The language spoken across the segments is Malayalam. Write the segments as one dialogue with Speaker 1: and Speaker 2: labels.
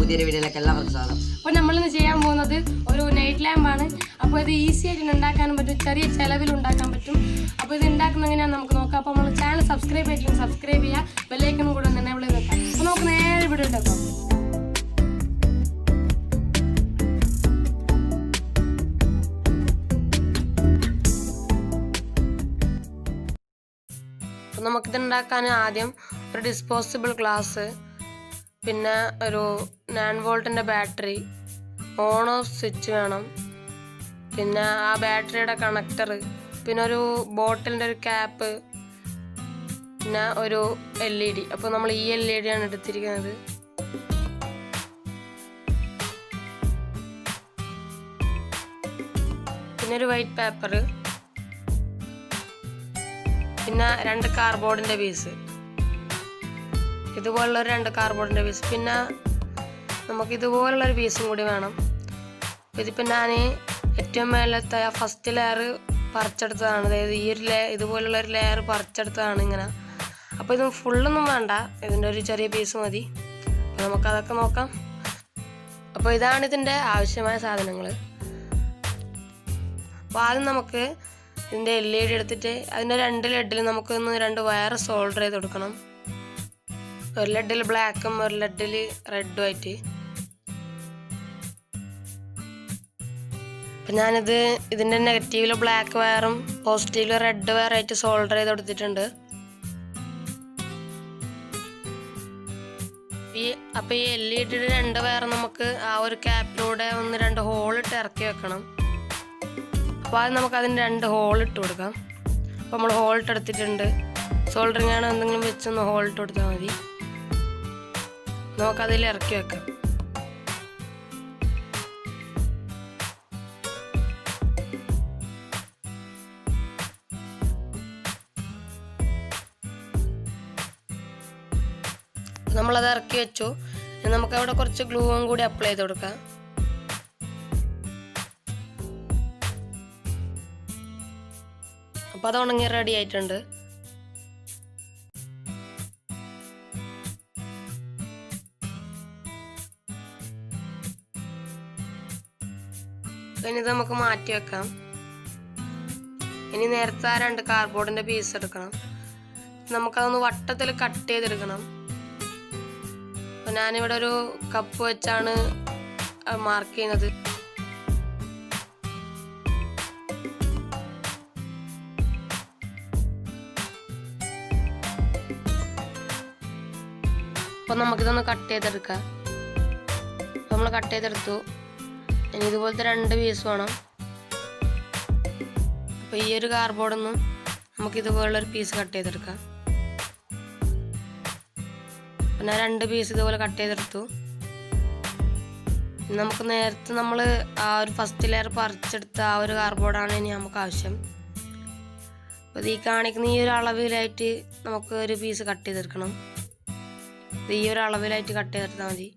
Speaker 1: പുതിയൊരു വീഡിയോയിലേക്ക് എല്ലാവർക്കും സ്വാഗതം.
Speaker 2: അപ്പോൾ നമ്മളിന്ന് ചെയ്യാൻ പോകുന്നത് ഒരു നൈറ്റ് ലാമ്പാണ്. അപ്പോൾ ഇത് ഈസി ആയിട്ട് ഉണ്ടാക്കാനും പറ്റും, ചെറിയ ചിലവിൽ ഉണ്ടാക്കാൻ പറ്റും. അപ്പോൾ ഇത് ഉണ്ടാക്കുന്ന എങ്ങനെയാണെന്ന് നമുക്ക് നോക്കാം. അപ്പോൾ നമ്മൾ ചാനൽ സബ്സ്ക്രൈബ് ചെയ്തില്ലെങ്കിൽ സബ്സ്ക്രൈബ് ചെയ്യുക, ബെല്ലൈക്കണും കൂടെ തന്നെ ഇവിടെ വെക്കാം. അപ്പോൾ നമുക്ക് നേരെ വീഡിയോ എടുക്കാം. അപ്പോൾ നമുക്കിതുണ്ടാക്കാൻ ആദ്യം ഒരു ഡിസ്പോസിബിൾ ഗ്ലാസ്, പിന്നെ ഒരു 9 വോൾട്ടിൻ്റെ ബാറ്ററി, ഓൺ ഓഫ് സ്വിച്ച് വേണം, പിന്നെ ആ ബാറ്ററിയുടെ കണക്ടർ, പിന്നെ ഒരു ബോട്ടിലിൻ്റെ ഒരു ക്യാപ്പ്, പിന്നെ ഒരു LED. അപ്പോൾ നമ്മൾ ഈ LED ആണ് എടുത്തിരിക്കുന്നത്. പിന്നെ ഒരു വൈറ്റ് പേപ്പർ, പിന്നെ 2 കാർഡ്ബോർഡിൻ്റെ പീസ്, ഇതുപോലുള്ളൊരു 2 കാർഡ്ബോർഡിൻ്റെ പീസ്, പിന്നെ നമുക്ക് ഇതുപോലുള്ളൊരു പീസും കൂടി വേണം. ഇതിപ്പോൾ ഞാൻ ഏറ്റവും മേലത്തെ ഫസ്റ്റ് ലെയർ പറിച്ചെടുത്തതാണ്. അതായത് ഈ ഒരു ഇതുപോലുള്ളൊരു ലെയർ പറിച്ചെടുത്തതാണ് ഇങ്ങനെ. അപ്പോൾ ഇത് ഫുള്ളൊന്നും വേണ്ട, ഇതിൻ്റെ ഒരു ചെറിയ പീസ് മതി. അപ്പോൾ നമുക്കതൊക്കെ നോക്കാം. അപ്പോൾ ഇതാണ് ഇതിൻ്റെ ആവശ്യമായ സാധനങ്ങൾ. അപ്പോൾ ആദ്യം നമുക്ക് ഇതിൻ്റെ LED എടുത്തിട്ട് അതിൻ്റെ 2 ലെഡിൽ നമുക്കൊന്ന് 2 വയർ സോൾഡർ ചെയ്ത് കൊടുക്കണം. ഒരു ലെഡിൽ ബ്ലാക്കും ഒരു ലെഡിൽ റെഡും ആയിട്ട്. അപ്പം ഞാനിത് ഇതിൻ്റെ നെഗറ്റീവിൽ ബ്ലാക്ക് വയറും പോസിറ്റീവിൽ റെഡ് വയറായിട്ട് സോൾഡർ ചെയ്ത് കൊടുത്തിട്ടുണ്ട്. അപ്പോൾ ഈ LED 2 വയർ നമുക്ക് ആ ഒരു ക്യാപ്പിലൂടെ 1-2 ഹോളിട്ട് ഇറക്കി വെക്കണം. അപ്പോൾ അത് നമുക്ക് അതിന് 2 ഹോൾ ഇട്ട് കൊടുക്കാം. അപ്പോൾ നമ്മൾ ഹോളിട്ട് എടുത്തിട്ടുണ്ട്. സോൾഡറിങ് ആണ്, എന്തെങ്കിലും വെച്ചൊന്ന് ഹോളിട്ട് കൊടുത്താൽ മതി. നമുക്കതിൽ ഇറക്കി വെക്കാം. നമ്മളത് ഇറക്കി വെച്ചു. നമുക്ക് അവിടെ കുറച്ച് ഗ്ലൂവും കൂടി അപ്ലൈ ചെയ്ത് കൊടുക്കാം. അപ്പോൾ അത് ഉണങ്ങി റെഡി ആയിട്ടുണ്ട്. ഇനി ഇത് നമുക്ക് മാറ്റി വെക്കാം. ഇനി നേരത്തെ ആ 2 കാർഡ്ബോർഡിൻ്റെ പീസ് എടുക്കണം. നമുക്കതൊന്ന് വട്ടത്തിൽ കട്ട് ചെയ്തെടുക്കണം. അപ്പോൾ ഞാനിവിടെ ഒരു കപ്പ് വെച്ചാണ് മാർക്ക് ചെയ്യുന്നത്. അപ്പോൾ നമുക്കിതൊന്ന് കട്ട് ചെയ്തെടുക്കാം. അപ്പോൾ നമ്മൾ കട്ട് ചെയ്തെടുത്തു. ഇനി ഇതുപോലത്തെ 2 പീസ് വേണം. അപ്പോൾ ഈ ഒരു കാർഡ്ബോർഡിൽ നിന്നും നമുക്കിതുപോലുള്ളൊരു പീസ് കട്ട് ചെയ്തെടുക്കാം. അപ്പോൾ ഞാൻ 2 പീസ് ഇതുപോലെ കട്ട് ചെയ്തെടുത്തു. നമുക്ക് നേരത്തെ നമ്മൾ ആ ഒരു ഫസ്റ്റ് ലെയർ പറിച്ചെടുത്ത ആ ഒരു കാർഡ്ബോർഡാണ് ഇനി നമുക്ക് ആവശ്യം. അപ്പോൾ ഈ കാണിക്കുന്ന ഈ ഒരു അളവിലായിട്ട് നമുക്ക് ഒരു പീസ് കട്ട് ചെയ്തെടുക്കണം. ഈ ഒരു അളവിലായിട്ട് കട്ട് ചെയ്തെടുത്താൽ മതി.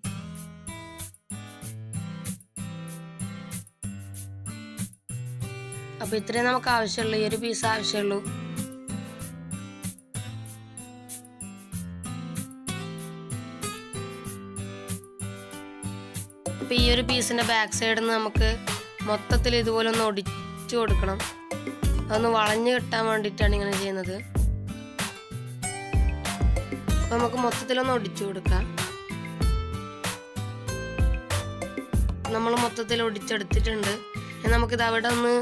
Speaker 2: അപ്പോൾ ഇത്രയും നമുക്ക് ആവശ്യമുള്ളൂ, ഈ ഒരു പീസ് ആവശ്യമുള്ളൂ. അപ്പോൾ ഈ ഒരു പീസിൻ്റെ ബാക്ക് സൈഡിൽ നിന്ന് നമുക്ക് മൊത്തത്തിൽ ഇതുപോലെ ഒന്ന് ഒടിച്ചു കൊടുക്കണം. അതൊന്ന് വളഞ്ഞു കിട്ടാൻ വേണ്ടിയിട്ടാണ് ഇങ്ങനെ ചെയ്യുന്നത്. അപ്പോൾ നമുക്ക് മൊത്തത്തിലൊന്ന് ഒടിച്ചു കൊടുക്കാം. നമ്മൾ മൊത്തത്തിൽ ഒടിച്ചെടുത്തിട്ടുണ്ട്. നമുക്കിത് അവിടെ ഒന്ന്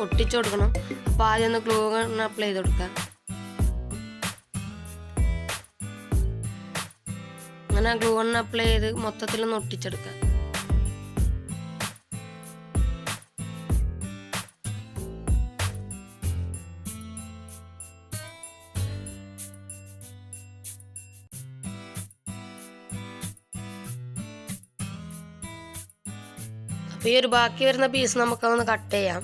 Speaker 2: ഒട്ടിച്ചു കൊടുക്കണം. അപ്പോൾ ആദ്യം ഒന്ന് ഗ്ലൂ ഗൺ അപ്ലൈ ചെയ്ത് കൊടുക്കാം. അങ്ങനെ ഗ്ലൂ ഗൺ അപ്ലൈ ചെയ്ത് മൊത്തത്തിലൊന്ന് ഒട്ടിച്ചെടുക്കാം. അപ്പോൾ ഈ ഒരു ബാക്കി വരുന്ന പീസ് നമുക്കൊന്ന് കട്ട് ചെയ്യാം.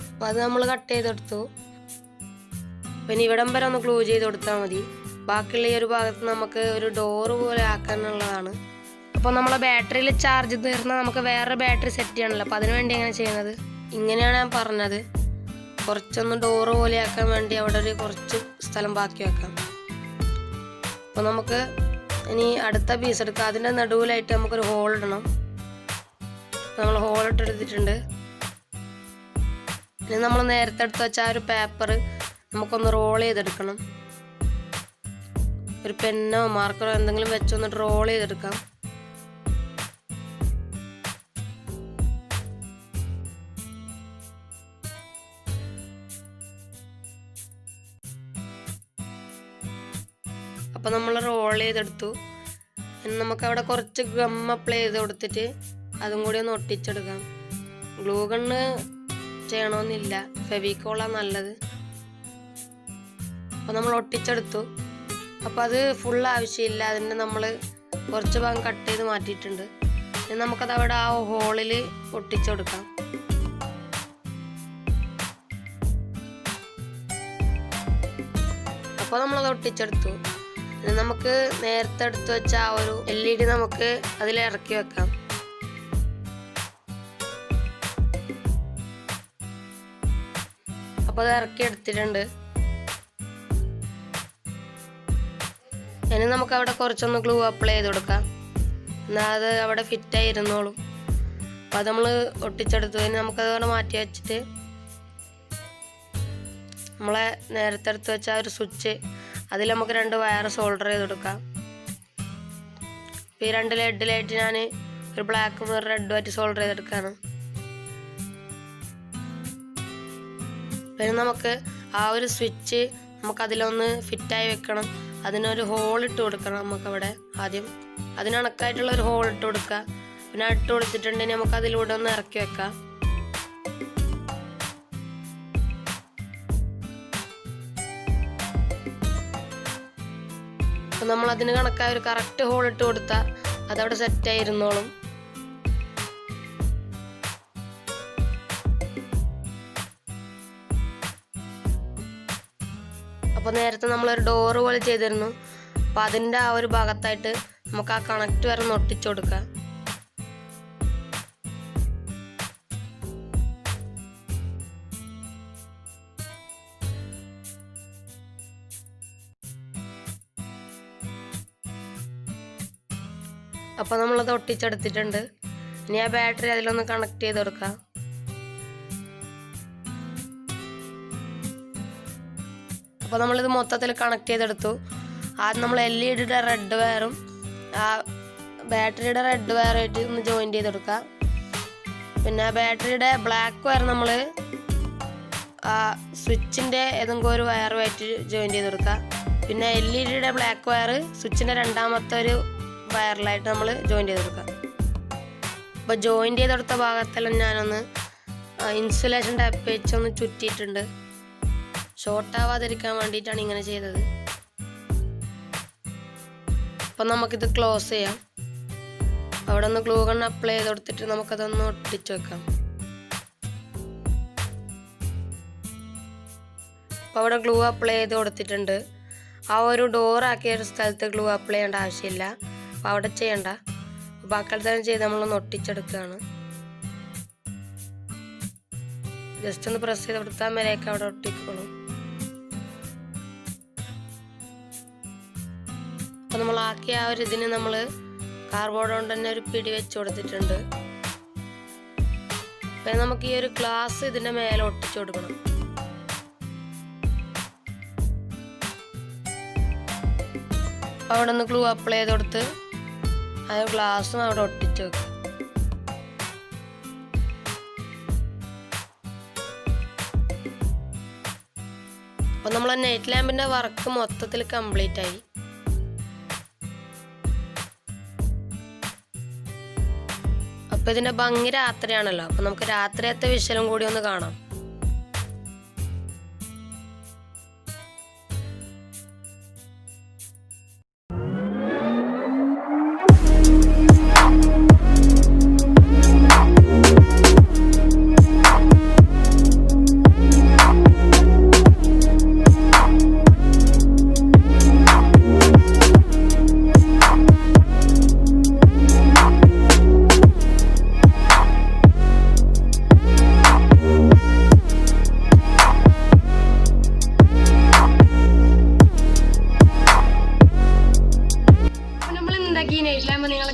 Speaker 2: അപ്പോൾ അത് നമ്മൾ കട്ട് ചെയ്തെടുത്തു. പിന്നെ ഇവിടം വരെ ഒന്ന് ഗ്ലൂ ചെയ്ത് കൊടുത്താൽ മതി. ബാക്കിയുള്ള ഈ ഒരു ഭാഗത്ത് നമുക്ക് ഒരു ഡോറ് പോലെ ആക്കാനുള്ളതാണ്. അപ്പോൾ നമ്മളെ ബാറ്ററിയിൽ ചാർജ് തീർന്നാൽ നമുക്ക് വേറെ ബാറ്ററി സെറ്റ് ചെയ്യണമല്ലോ. അപ്പോൾ അതിന് വേണ്ടി എങ്ങനെ ചെയ്യുന്നത്, ഇങ്ങനെയാണ് ഞാൻ പറഞ്ഞത്. കുറച്ചൊന്ന് ഡോറ് പോലെ ആക്കാൻ വേണ്ടി അവിടെ ഒരു കുറച്ച് സ്ഥലം ബാക്കി വെക്കാം. അപ്പോൾ നമുക്ക് ഇനി അടുത്ത പീസ് എടുക്കാം. അതിൻ്റെ നടുവിലായിട്ട് നമുക്കൊരു ഹോൾ ഇടണം. നമ്മൾ ഹോൾ ഇട്ടെടുത്തിട്ടുണ്ട്. ഇനി നമ്മൾ നേരത്തെ എടുത്ത് വെച്ച ആ ഒരു പേപ്പർ നമുക്കൊന്ന് റോൾ ചെയ്തെടുക്കണം. ഒരു പെന്നോ മാർക്കറോ എന്തെങ്കിലും വെച്ചൊന്നിട്ട് റോൾ ചെയ്തെടുക്കാം. അപ്പോൾ നമ്മൾ റോൾ ചെയ്തെടുത്തു. ഇനി നമുക്ക് അവിടെ കുറച്ച് ഗം അപ്ലൈ ചെയ്ത് കൊടുത്തിട്ട് അതും കൂടി ഒന്ന് ഒട്ടിച്ചെടുക്കാം. ഗ്ലൂ ഗണ്ണ് ചെയ്യണമെന്നില്ല, ഫെവിക്കോളാണ് നല്ലത്. അപ്പോൾ നമ്മൾ ഒട്ടിച്ചെടുത്തു. അപ്പോൾ അത് ഫുൾ ആവശ്യമില്ല, അതിൻ്റെ നമ്മൾ കുറച്ച് ഭാഗം കട്ട് ചെയ്ത് മാറ്റിയിട്ടുണ്ട്. ഇനി നമുക്കത് അവിടെ ആ ഹോളിൽ ഒട്ടിച്ചെടുക്കാം. അപ്പോൾ നമ്മളത് ഒട്ടിച്ചെടുത്തു. ഇനി നമുക്ക് നേരത്തെ എടുത്ത് വെച്ച ആ ഒരു LED നമുക്ക് അതിൽ ഇറക്കി വെക്കാം. അപ്പോൾ അത് ഇറക്കി എടുത്തിട്ടുണ്ട്. ഇനി നമുക്ക് അവിടെ കുറച്ചൊന്ന് ഗ്ലൂ അപ്ലൈ ചെയ്ത് കൊടുക്കാം. എന്നാൽ അത് അവിടെ ഫിറ്റായി ഇരുന്നോളും. അപ്പോൾ അത് നമ്മൾ ഒട്ടിച്ചെടുത്തു. ഇനി നമുക്കത് അവിടെ മാറ്റി വെച്ചിട്ട് നമ്മളെ നേരത്തെ എടുത്ത് വെച്ച ആ ഒരു സ്വിച്ച് അതിൽ നമുക്ക് 2 വയർ സോൾഡർ ചെയ്ത് കൊടുക്കാം. ഇപ്പോൾ ഈ 2 ലെഡിലായിട്ട് ഞാൻ ഒരു ബ്ലാക്കും ഒരു റെഡും ആയിട്ട് സോൾഡർ ചെയ്തെടുക്കുകയാണ്. പിന്നെ നമുക്ക് ആ ഒരു സ്വിച്ച് നമുക്കതിലൊന്ന് ഫിറ്റായി വെക്കണം. അതിനൊരു ഹോൾ ഇട്ട് കൊടുക്കണം. നമുക്കവിടെ ആദ്യം അതിനണക്കായിട്ടുള്ള ഒരു ഹോൾ ഇട്ട് കൊടുക്കുക. പിന്നെ ഇട്ട് കൊടുത്തിട്ടുണ്ടെങ്കിൽ നമുക്ക് അതിലൂടെ ഒന്ന് ഇറക്കി വെക്കാം. അപ്പം നമ്മൾ അതിന് കണക്കായ ഒരു കറക്റ്റ് ഹോൾ ഇട്ട് കൊടുത്താൽ അതവിടെ സെറ്റായി ഇരുന്നോളും. അപ്പോൾ നേരത്തെ നമ്മളൊരു ഡോറ് പോലെ ചെയ്തിരുന്നു. അപ്പോൾ അതിൻ്റെ ആ ഒരു ഭാഗത്തായിട്ട് നമുക്ക് ആ കണക്റ്റ് വരെ ഒന്ന് ഒട്ടിച്ചു കൊടുക്കാം. അപ്പോൾ നമ്മളത് ഒട്ടിച്ചെടുത്തിട്ടുണ്ട്. ഇനി ആ ബാറ്ററി അതിലൊന്ന് കണക്ട് ചെയ്ത് കൊടുക്കാം. അപ്പോൾ നമ്മളിത് മൊത്തത്തിൽ കണക്ട് ചെയ്തെടുത്തു. ആദ്യം നമ്മൾ LED-യുടെ റെഡ് വയറും ആ ബാറ്ററിയുടെ റെഡ് വയറായിട്ട് ഒന്ന് ജോയിൻ ചെയ്ത് കൊടുക്കാം. പിന്നെ ബാറ്ററിയുടെ ബ്ലാക്ക് വയർ നമ്മൾ ആ സ്വിച്ചിൻ്റെ ഏതെങ്കിലും ഒരു വയറുമായിട്ട് ജോയിൻ ചെയ്ത് കൊടുക്കാം. പിന്നെ LED-യുടെ ബ്ലാക്ക് വയർ സ്വിച്ചിൻ്റെ രണ്ടാമത്തെ ഒരു വയറിലായിട്ട് നമ്മൾ ജോയിൻ ചെയ്ത് കൊടുക്കാം. അപ്പോൾ ജോയിൻ ചെയ്തെടുത്ത ഭാഗത്തെല്ലാം ഞാനൊന്ന് ഇൻസുലേഷൻ ടാപ്പ് വെച്ചൊന്ന് ചുറ്റിയിട്ടുണ്ട്. ഷോർട്ടാവാതിരിക്കാൻ വേണ്ടിയിട്ടാണ് ഇങ്ങനെ ചെയ്തത്. അപ്പം നമുക്കിത് ക്ലോസ് ചെയ്യാം. അവിടെ ഒന്ന് ഗ്ലൂ ഗൺ അപ്ലൈ ചെയ്ത് കൊടുത്തിട്ട് നമുക്കതൊന്ന് ഒട്ടിച്ച് വെക്കാം. അപ്പോൾ അവിടെ ഗ്ലൂ അപ്ലൈ ചെയ്ത് കൊടുത്തിട്ടുണ്ട്. ആ ഒരു ഡോറാക്കിയ ഒരു സ്ഥലത്ത് ഗ്ലൂ അപ്ലൈ ചെയ്യേണ്ട ആവശ്യമില്ല. അപ്പോൾ അവിടെ ചെയ്യണ്ട. ബാക്കി തന്നെ ചെയ്ത് നമ്മളൊന്ന് ഒട്ടിച്ചെടുക്കുകയാണ്. ജസ്റ്റ് ഒന്ന് പ്രസ് ചെയ്ത് കൊടുത്താൽ മേലേക്ക് അവിടെ ഒട്ടിക്കോളും. അപ്പോൾ നമ്മൾ ആക്കിയ ആ ഒരു ഇതിന് നമ്മൾ കാർഡ്ബോർഡ് കൊണ്ട് തന്നെ ഒരു പിടി വെച്ച് കൊടുത്തിട്ടുണ്ട്. അപ്പം നമുക്ക് ഈ ഒരു ഗ്ലാസ് ഇതിൻ്റെ മേലെ ഒട്ടിച്ചു കൊടുക്കണം. അവിടെ ഒന്ന് ഗ്ലൂ അപ്ലൈ ചെയ്ത് കൊടുത്ത് ആ ഗ്ലാസും അവിടെ ഒട്ടിച്ചു വെക്കും. അപ്പം നമ്മൾ നൈറ്റ് ലാമ്പിൻ്റെ വർക്ക് മൊത്തത്തിൽ കംപ്ലീറ്റ് ആയി. അപ്പം ഇതിൻ്റെ ഭംഗി രാത്രിയാണല്ലോ. അപ്പം നമുക്ക് രാത്രിയത്തെ വിഷ്വലും കൂടി ഒന്ന് കാണാം.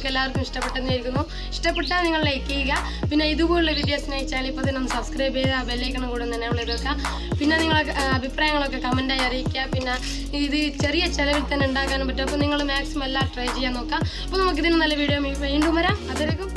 Speaker 1: നിങ്ങൾക്ക് എല്ലാവർക്കും ഇഷ്ടപ്പെട്ടെന്നായിരിക്കുന്നു. ഇഷ്ടപ്പെട്ടാൽ നിങ്ങൾ ലൈക്ക് ചെയ്യുക. പിന്നെ ഇതുപോലുള്ള വീഡിയോസിനായി ചാനൽ ഇപ്പോൾ തന്നെ സബ്സ്ക്രൈബ് ചെയ്ത് ആ ബെല്ലൈക്കണം കൂടെ തന്നെ ഉള്ളത് വെക്കുക. പിന്നെ നിങ്ങളെ അഭിപ്രായങ്ങളൊക്കെ കമൻറ്റായി അറിയിക്കുക. പിന്നെ ഇത് ചെറിയ ചിലവിൽ തന്നെ ഉണ്ടാക്കാനും പറ്റും. അപ്പോൾ നിങ്ങൾ മാക്സിമം എല്ലാം ട്രൈ ചെയ്യാൻ നോക്കുക. അപ്പോൾ നമുക്കിതിന് നല്ല വീഡിയോ വീണ്ടും വരാം. അതിലേക്കും